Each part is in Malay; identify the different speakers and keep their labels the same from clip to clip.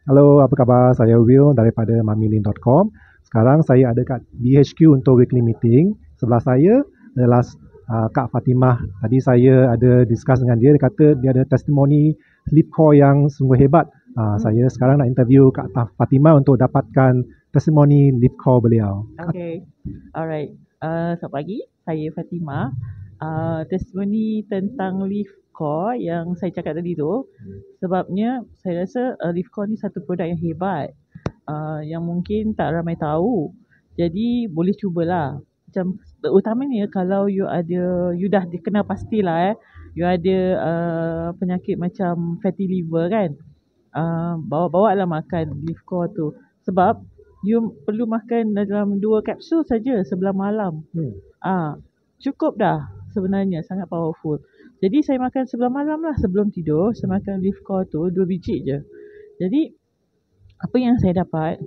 Speaker 1: Halo, apa khabar? Saya Will daripada mamilin.com. Sekarang saya ada kat BHQ untuk weekly meeting. Sebelah saya adalah Kak Fatimah. Tadi saya ada discuss dengan dia. Dia kata dia ada testimoni lead core yang sungguh hebat. Saya sekarang nak interview Kak Fatimah untuk dapatkan testimoni lead core beliau.
Speaker 2: Okay, alright. Selamat pagi, saya Fatimah. Testimoni tentang Leaf Core yang saya cakap tadi tu, sebabnya saya rasa Leaf Core ni satu produk yang hebat, yang mungkin tak ramai tahu. Jadi boleh cubalah. Macam terutamanya kalau you dah dikenal pastilah you ada penyakit macam fatty liver kan. Bawa lah makan Leaf Core tu. Sebab you perlu makan dalam 2 kapsul saja sebelah malam. Cukup dah sebenarnya, sangat powerful. Jadi saya makan sebelah malam lah sebelum tidur. Saya makan Leaf Core tu 2 biji je. Jadi apa yang saya dapat,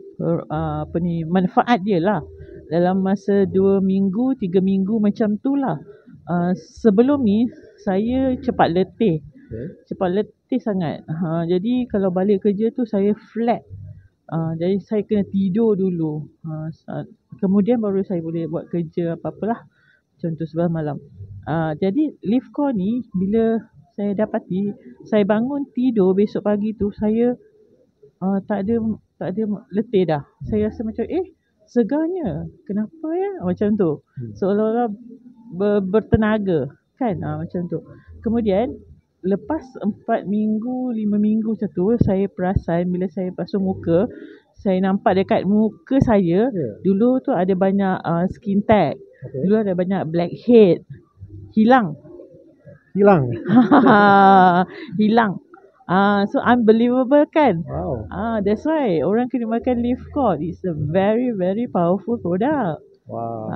Speaker 2: manfaat dia lah dalam masa 2 minggu, 3 minggu macam tu lah. Sebelum ni saya cepat letih. Cepat letih sangat. Jadi kalau balik kerja tu saya flat. Jadi saya kena tidur dulu. Kemudian baru saya boleh buat kerja apa-apalah. Macam tu sebelah malam. Jadi Leaf Core ni bila saya dapati, saya bangun tidur besok pagi tu saya tak ada letih dah. Saya rasa macam segarnya. Kenapa ya? Macam tu. Seolah-olah bertenaga kan, macam tu. Kemudian lepas 4 minggu, 5 minggu macam tu, saya perasan bila saya basuh muka, saya nampak dekat muka saya, dulu tu ada banyak skin tag. Dulu ada banyak blackhead. Hilang. Hilang. So unbelievable kan?
Speaker 1: Wow.
Speaker 2: That's why orang kena makan Leaf Core. It's a very very powerful product.
Speaker 1: Wow.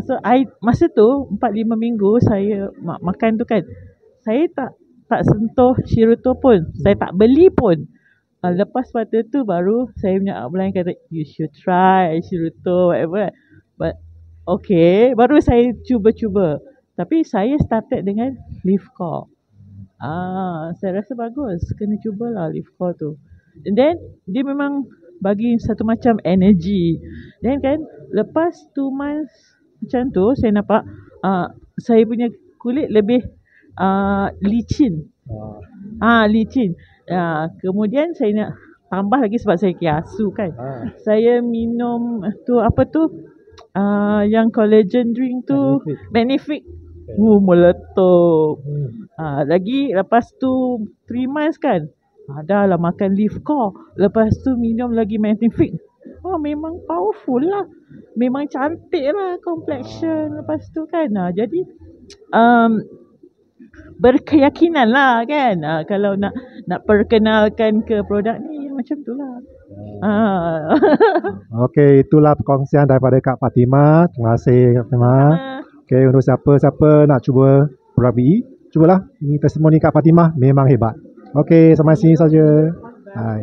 Speaker 2: So masa tu 4-5 minggu saya makan tu kan, saya tak sentuh Shirutto pun. Saya tak beli pun. Lepas pada tu baru saya punya upline kata you should try Shirutto whatever. But okay, baru saya cuba. Tapi saya started dengan Leaf Core. Saya rasa bagus. Kena cubalah Leaf Core tu. And then dia memang bagi satu macam energy. Then kan lepas 2 months macam tu saya nampak saya punya kulit lebih licin. Licin. Kemudian saya nak tambah lagi sebab saya kiasu kan. Saya minum tu apa tu? Yang collagen drink tu, Magnific. Meletup. Lagi lepas tu 3 months kan, dah lah makan Leaf Core. Lepas tu minum lagi Magnific. Memang powerful lah. Memang cantik lah complexion lepas tu kan. Jadi berkeyakinan lah kan. Kalau nak perkenalkan ke produk ni macam tu lah.
Speaker 1: Okey, itulah perkongsian daripada Kak Fatimah. Terima kasih Kak Fatimah. Okey, untuk siapa nak cuba produk BE, cubalah. Ini testimoni Kak Fatimah memang hebat. Okey, sampai sini saja. Hai.